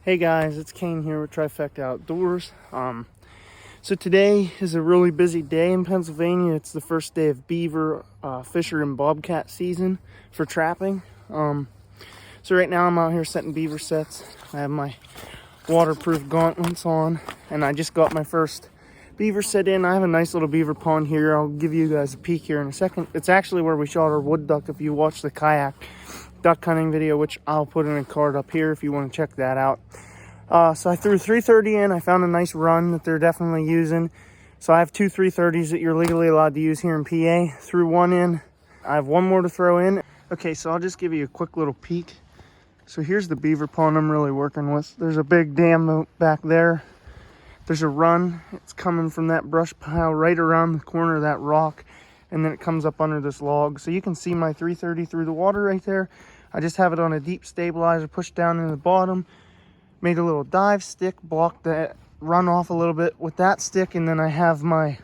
Hey guys, it's Kane here with Trifecta Outdoors. So today is a really busy day in Pennsylvania. It's the first day of beaver, fisher, and bobcat season for trapping. So right now I'm out here setting beaver sets. I have my waterproof gauntlets on, and I just got my first beaver set in. I have a nice little beaver pond here. I'll give you guys a peek here in a second. It's actually where we shot our wood duck if you watch the kayak duck hunting video, which I'll put in a card up here if you want to check that out. So I threw 330 in. I found a nice run that they're definitely using. So I have two 330s that you're legally allowed to use here in PA. Threw one in. I have one more to throw in. Okay, so I'll just give you a quick little peek. So here's the beaver pond I'm really working with. There's a big dam back there. There's a run. It's coming from that brush pile right around the corner of that rock, and then it comes up under this log. So you can see my 330 through the water right there. I just have it on a deep stabilizer pushed down in the bottom. Made a little dive stick, blocked that runoff a little bit with that stick, and then I have my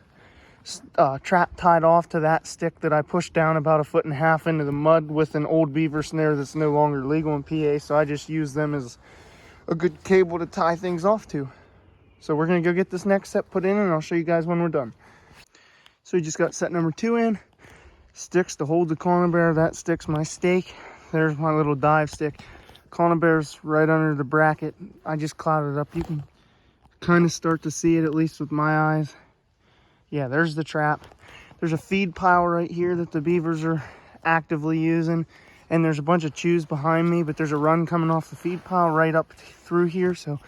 trap tied off to that stick that I pushed down about 1.5 feet into the mud with an old beaver snare that's no longer legal in PA, so I just use them as a good cable to tie things off to. So we're gonna go get this next set put in, and I'll show you guys when we're done. So we just got set number 2 in. Sticks to hold the conibear. That stick's my stake. There's my little dive stick. Conibear's right under the bracket. I just clouded it up. You can kind of start to see it, at least with my eyes. Yeah, there's the trap. There's a feed pile right here that the beavers are actively using, and there's a bunch of chews behind me, but there's a run coming off the feed pile right up through here, so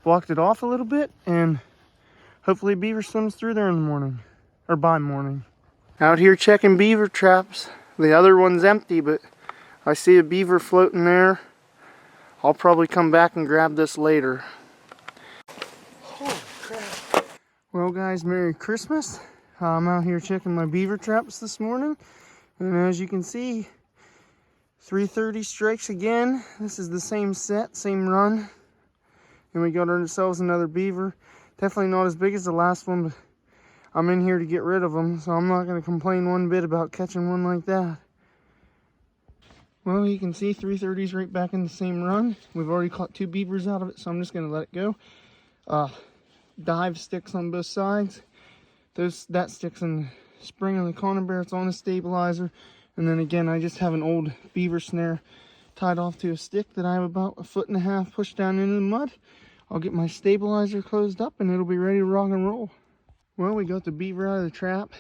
blocked it off a little bit, and hopefully beaver swims through there in the morning, or by morning. Out here checking beaver traps. The other one's empty, but I see a beaver floating there. I'll probably come back and grab this later. Holy crap. Well guys, Merry Christmas. I'm out here checking my beaver traps this morning, and as you can see, 330 strikes again. This is the same set, same run, and we got ourselves another beaver. Definitely not as big as the last one, but I'm in here to get rid of them, so I'm not going to complain one bit about catching one like that. Well, you can see 330's right back in the same run. We've already caught 2 beavers out of it, so I'm just going to let it go. Dive sticks on both sides. That sticks in the spring on the conibear. It's on a stabilizer. And then again, I just have an old beaver snare tied off to a stick that I have about 1.5 feet pushed down into the mud. I'll get my stabilizer closed up and it'll be ready to rock and roll. Well, we got the beaver out of the trap.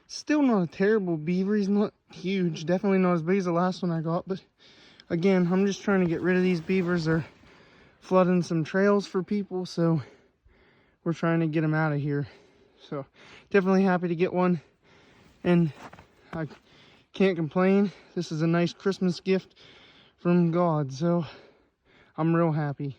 Still not a terrible beaver. He's not huge. Definitely not as big as the last one I got. But again, I'm just trying to get rid of these beavers. They're flooding some trails for people, so we're trying to get them out of here. So definitely happy to get one, and I can't complain. This is a nice Christmas gift from God, so I'm real happy.